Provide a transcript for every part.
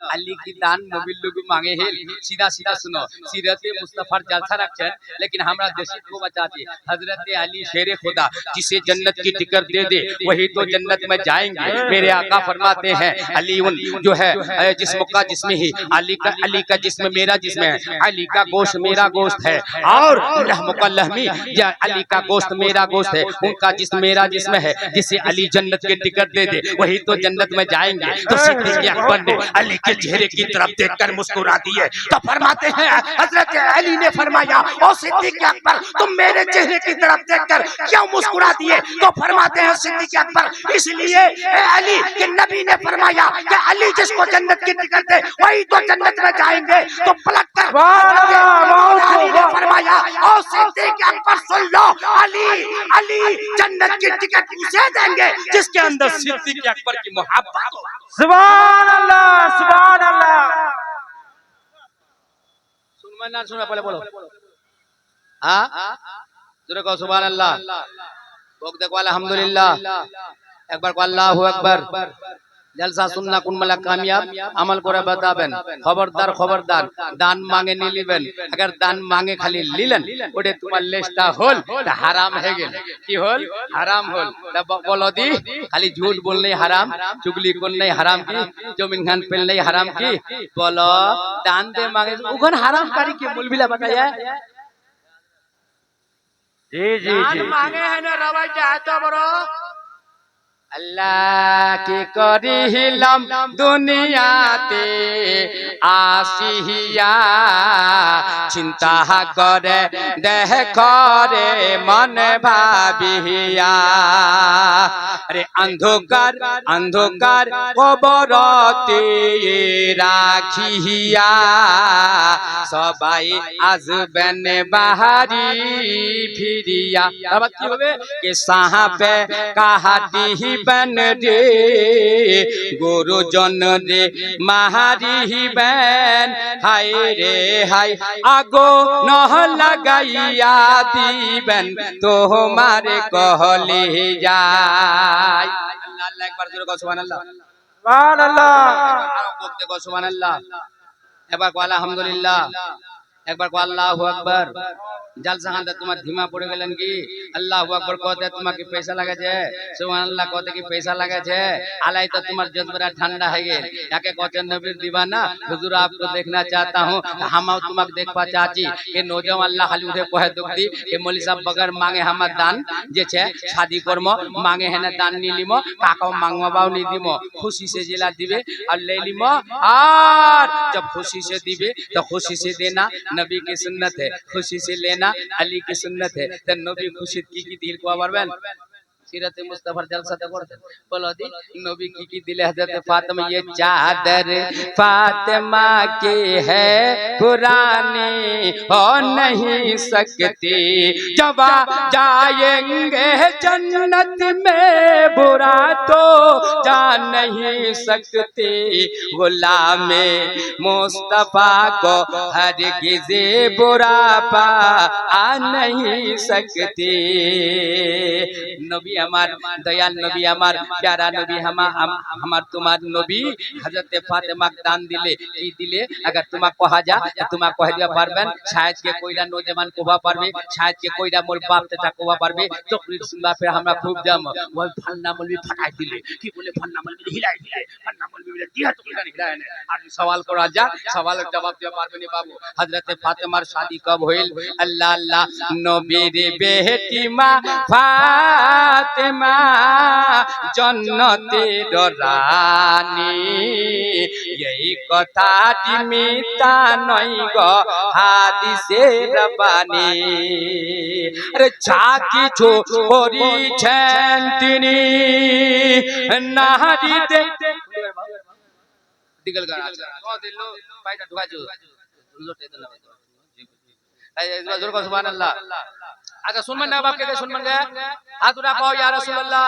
अली की दान नबी लोग मांगे हैं। सीधा सीधा सुनो, सीरत मुस्तफा जलसा रखते हैं, लेकिन हमारा देश को बचाते। हजरत अली शेरे खुदा, जिसे जन्नत की टिकट दे दे वही तो जन्नत में जाएंगे। मेरे आका फरमाते हैं अली उन जो है जिस्म का जिस्म ही, अली का जिस्म मेरा जिस्म है, अली का गोश्त मेरा गोश्त है, और लहम का लहमी, अली का गोश्त मेरा गोश्त है, उनका जिस्म मेरा जिस्म है। जिसे अली जन्नत के टिकट दे दे वही तो जन्नत में जाएंगे। तो सिद्दीक़ अकबर ने अली के चेहरे की तरफ देखकर मुस्कुरा दिए। तो फरमाते हैं हजरत अली ने फरमाया, ओ सिद्दीक़ अकबर तुम मेरे चेहरे की तरफ देखकर क्यों मुस्कुरा दिए? तो फरमाते हैं सिद्दीक़ अकबर, इसलिए अली के नबी ने फरमाया कि अली जिसको जन्नत की टिकट दे वही तो जन्नत में जाएंगे। तो पलट कर अली ने फरमाया, ओ सिद्दीक़ अकबर सुन लो, अली जन्नत की टिकट उसे देंगे जिसके अंदर सिद्दीक़ अकबर की मोहब्बत हो। सुभान अल्लाह, सुभान अल्लाह। सुन ना सुना पहले बोलो, हाँ जोरे कहो सुभान अल्लाह, भोग देखो अल्हम्दुलिल्लाह, एक बार को अल्लाहु अकबर। जलसा सुनना कुन मला कामयाब अमल करे बताबेन। खबरदार खबरदार दान मांगे नी लिबेन। अगर दान मांगे खाली लिलेन ओटे तुम्हार लेस्टा होल ता हराम है गेल। की होल? हराम होल। ता बोलो दी खाली झूठ बोलने हराम, चुगली करने हराम की, जमीन खान पेलने हराम की। बोलो दान दे मांगे उगन हराम कारी के मौलवीला बताया। जी जी जी, मांगे है ना रवा चाहता बरो अल्लाह की करी हिलम दुनियाते आसिया, चिंता करे देह करे मन भाबिया। अरे अंधकार अंधकार कबरते राखिया, सबाई आजबेन बाहरी फिरिया। अब की होबे के साहाबे काहाटी बन रे गुरुजन रे माहारी बैन। हाय रे हाय आगो नह लगाइया दीबेन तुम्हारे कहले जाय। अल्लाह अल्लाह एक बार जोरे कहो सुभान अल्लाह, सुभान अल्लाह, बोलते कहो सुभान अल्लाह, एक बार को अल्हम्दुलिल्लाह, एक बार को अल्लाहु अकबर। जलसा खान तुम्हार धीमा पड़े गेलन की अल्लाहु अकबर कहते तुम्हारे पैसा लगे छे, सुभान अल्लाह कहते कि पैसा लगे छे, आलाई तो तुम्हार जज्बा ठंडा है गेल। याके कहते नबीर दीवाना हुजूर आपको देखना चाहता हूं, हम तुम्हारे देखबा चाची। ये नौजवान अल्लाह खाली उठे कहे दुख दी के मौलवी साहब बगैर मांगे हमार दान जे छे शादी करमो मांगे है ना दान नी लिमो काकाओ मांगवाबाओ नी दिमो, खुशी से जिला दिबे और ले लिमो। और जब खुशी से दिबे तो खुशी से देना, नबी की सुन्नत है, खुशी से लेना अली की सुन्नत है। तो नबी खुशी की दिल को आबरबेन। सीरत मुस्तफा जलसा ते करते बोलो दी नबी की दिले हजरत फातिमा ये चादर फातिमा के है पुरानी हो नहीं सकती, जब जाएंगे जन्नत में बुरा तो जा नहीं सकते। गुलाम मुस्तफा को हरगिज़ बुरा पा आ नहीं सकते। नबी हमार दयाल नबी हमार प्यारा नबी हमार तुम्हार नबी हजरत फातिमा दान दिले की दिले। अगर तुम्हां कहा जा तुम्हां कह दिया पारबेन, शायद के कोईरा नौजवान कोबा पारबे, शायद के कोईरा मोर बाप तथा कोबा पारबे। तो सुनबा फिर हमरा खूब जम वो फन्ना मौलवी फटाई दिले की बोले फन्ना मौलवी हिलाई दिले, फन्ना मौलवी बोले दिया तो किला हिलाए ने। आज सवाल को राजा सवाल जवाब दिया पारबे नी बाबू। हजरत फातिमार शादी कब होइल? अल्लाह अल्लाह नबी रे बेटी मा फातिमा जन्नतेर रानी, यही कथा मिता नई गो हादिसे रबानी। अरे जा किछु करिछेन तिनि नारी देखते दिगल गाना আছে তো দিলো পায়টা ঢুকাইছো লোটে দিল এই জোর কর সুবহানাল্লাহ। अच्छा सुनमन ना बाप कहते सुनमन गए हाथ उठा पाओ या रसूल अल्लाह।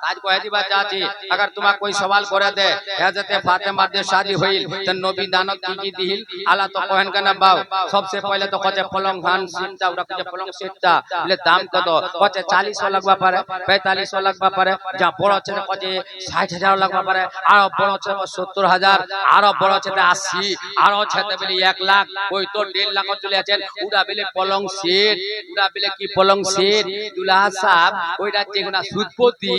आज कह दिबा चाची अगर तुम्हारा कोई सवाल करे दे हजरत फातिमा दे शादी होइल त नबी दानत की दिल आला तो कहन का ना बाव सबसे पहले तो कहे पलंग भान सीटा उड़ा के पलंग सीटा ले दाम कत कहे 40 लगवा पारे 45 लगवा पारे जा बड़ छे कहे 60,000 लगवा पारे आरो बड़ छे 70,000 आरो बड़ छे 80 आरो छे बोले 1 लाख कोई तो 1.5 लाख चले आछेन उड़ा बेले पलंग सेट उड़ा बेले की पलंग सेट दुल्हा साहब ওইটা যেগুনা সুদপতি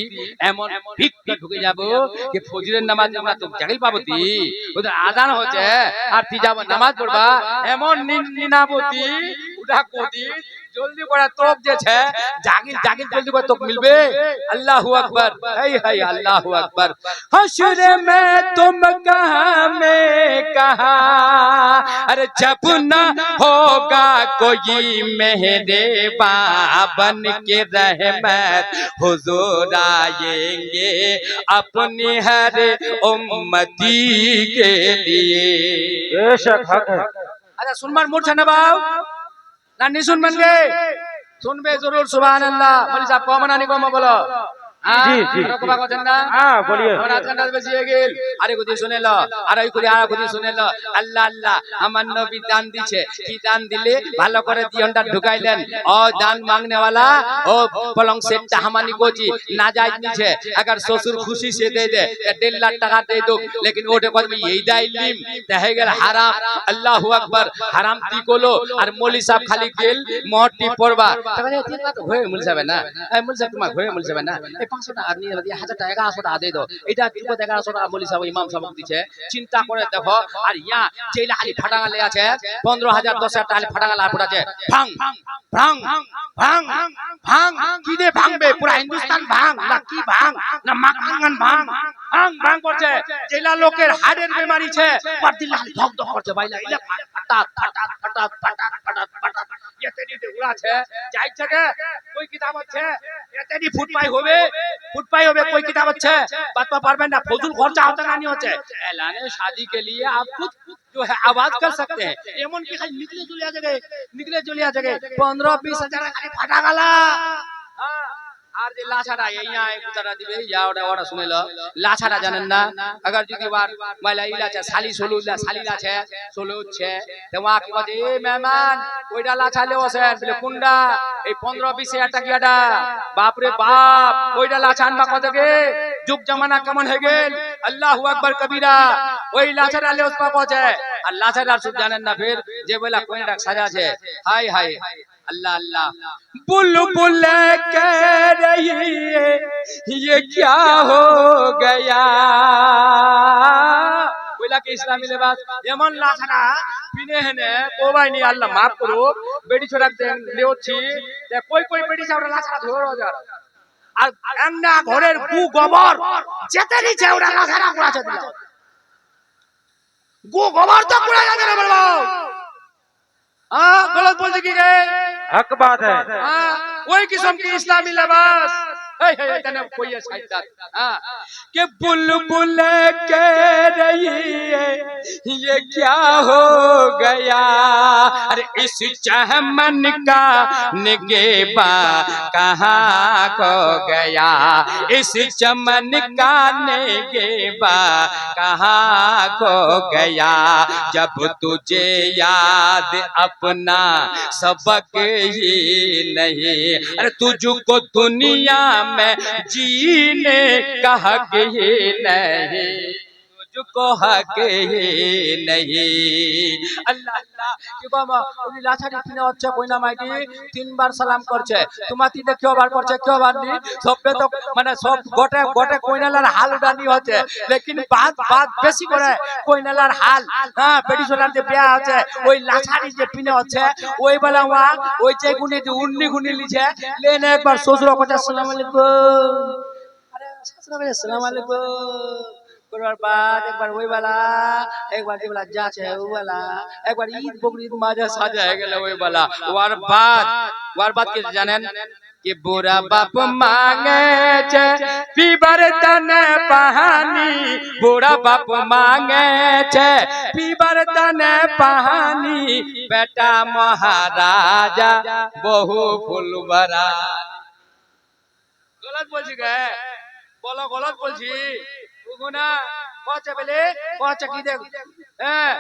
এমন ভিক্ষা ঢুকে যাব যে ফজরের নামাজ আমরা তো জাগিল পাবতি ওদের আযান হচ্ছে আর তুই যাব নামাজ পড়বা এমন নিনাবতি উঠা কোদি জলদি করে তোক যে છે জাগিল জাগিল জলদি করে তোক মিলবে আল্লাহু আকবার হাই হাই আল্লাহু আকবার हश्र में तुम कहां में कहां अरे जब न होगा कोई मेरे बन के रहमत हुजूर आएंगे अपनी हर उम्मती के लिए बेशक हक है। अच्छा सुनमान मूड छे ना बाव ना नहीं सुनबन गे सुनबे जरूर सुभान अल्लाह बोली साहब कम ना नहीं कम बोलो जी जी हाँ बोलिए আরে কোদি শুনে ল আর ওই কোদি আর কোদি শুনে ল আল্লাহ আল্লাহ আমার নবী দান দিছে কি দান দিলে ভালো করে দিয়নটা ঢুকাইলেন ও দান मांगने वाला ओ पलंग सेट हमानी कोची नाजायज নিছে अगर ससुर खुशी से दे दे 1.5 लाख টাকা दे दो लेकिन ওটা কত এই দাইলিম দেহে গেল হারাম আল্লাহু আকবার হারাম তি কোলো আর মৌলি সাহেব খালি গেল মহটি পড়বা তাহলে ঠিক না তো হয়ে মৌলি সাহেব না এই মৌলি সাহেব তোমার হয়ে মৌলি সাহেব না 500 টাকা নিয়ে 1000 টাকা 1100 টাকা দিয়ে দাও এটা 1100 টাকা মৌলি সাহেব ইমাম সাহেব দিছে চিন্তা করে দেখো আর ইয়া জেলা খালি ফাটাঙ্গা লে আছে 15000 10000 টাকা ফাটাঙ্গা লা ফুটাছে ভাং ভাং ভাং ভাং কি দে ভাঙবে পুরো হিন্দুস্তান ভাং না কি ভাং না মাকাঙ্গন ভাং ভাং ভাং করছে জেলা লোকের হাড়ের বেমারি আছে প্রতিদিন ধক ধক করছে বাইলা ইলা ফাটাত ফাটাত ফাটাত ফাটাত ফাটাত ফাটাত এতেনি দে উড়া আছে যাই থাকে कोई किताब আছে এতেনি ফুটপাই হবে कोई किताब আছে বাতবা পারবেন না ফজল খরচা হতে না নি হচ্ছে এলানে शादी के लिए आप खुद जो है आवाज कर सकते हैं एमन की खाली निकले चले आ जगह 15-20 हजार खाली फाटा गला हां আর যে লাছাটা এইয়া এক উতারা দিবে ইয়া ওটা ওটা শুনে ল লাছাটা জানেন না अगर যদি বার মাইলা ইলা আছে শালি সলুলা শালি আছে সলু হচ্ছে তোমা কি বলে এ মেহমান ওইটা লাছা লেও আছে বলে কোনডা এই 15-20 হাজার টাকাটা বাপ রে বাপ ওইটা লাছা আনবা কত গে যুগ জামানা কেমন হয়ে গেল আল্লাহু আকবার কবীরা ওই লাছাটা লেও পৌঁছে আর লাছাটার সুদ জানেন না फिर যে বলা কোনটা সাজা আছে হাই হাই अल्लाह अल्लाह बुलबुल कह रही है ये क्या हो गया बोला कि इस्लामी लिबास এমন লাছাটা পিনে হেনে কোবাইনি আল্লাহ maaf করো বেটি ছোড়া লেওছি তে কই বেটি চাওড়া লাছাটা ধরে যার আর এন্না ঘরের গু গোবর যেতে নিচে ওরা লাছাটা কুড়াছে দিল গু গোবর তো কুড়া যাবে রে বলো हां गलत बोल दी गए हक बात है हां वही किस्म की इस्लामी लिबास हे हे तने कोई है शैतान हां के बुलबुल कह रही है ये क्या हो गया अरे इस चमन का निगेबा कहां खो गया इस चमन का निगेबा कहां खो गया जब तुझे याद अपना सबक ही नहीं अरे तुझको दुनिया में जीने का हक ही नहीं तुझको हक ही नहीं अल्लाह अल्लाह কি বাবা উনি লাছাড়ি কিনে হচ্ছে কইনা মাইটি তিনবার সালাম করছে তোমাতি দেখিও বার করছে কেউ বার নি সববে তো মানে সব গোটে গোটে কইনালার হাল উড়ানি হচ্ছে लेकिन बात বেশি করে কইনালার হাল হ্যাঁ বেটি সোনার যে বিয়া আছে ওই লাছাড়ি যে পিনে হচ্ছে ওই বেলা ওয়া ওই যে গুনি যে উন্নি গুনি লিছে লেনে একবার শ্বশুর কথা আসসালামু আলাইকুম আরে শ্বশুর আসসালামু আলাইকুম করবার बाद एक बार वही वाला एक बार जे वाला जांच है वो वाला एक बार ईद बकरीद माजा साजा है गेला वही वाला वार बाद के जानेन कि बुरा बाप मांगे छे पीबर तन पानी बुरा बाप मांगे छे पीबर तन पानी बेटा महाराजा बहु फुलबरा गलत बोल गए বলো গলত বলছি না কচা বেলে কচা কি দেখ হ্যাঁ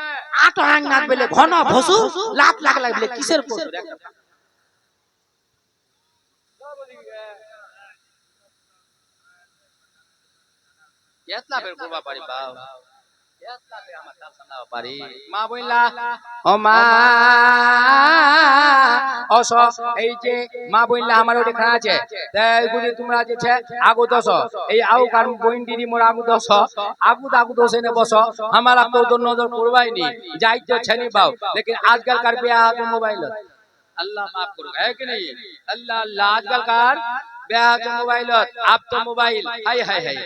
আটো হাং নাক বেলে ঘন ভসু লাত লাগলা বেলে কিসের পশু এতলা বের করবা পারি বাও এতলা বে আমার দাল সামলাবা পারি মা বইলা ও মা অস এই যে মা বইলা আমার ওটি খানা আছে তাই গুলি তোমরা যে ছে আগু দস এই আউ কার বইন দিদি মোর আগু দস আগু দসে নে বস আমার আপু তো নজর করবাই নি যাই তো ছেনি বাও लेकिन आजकल कर बिया तो मोबाइल अल्लाह माफ करो है कि नहीं अल्लाह अल्लाह आजकल कर बिया तो मोबाइल अब तो मोबाइल हाय हाय हाय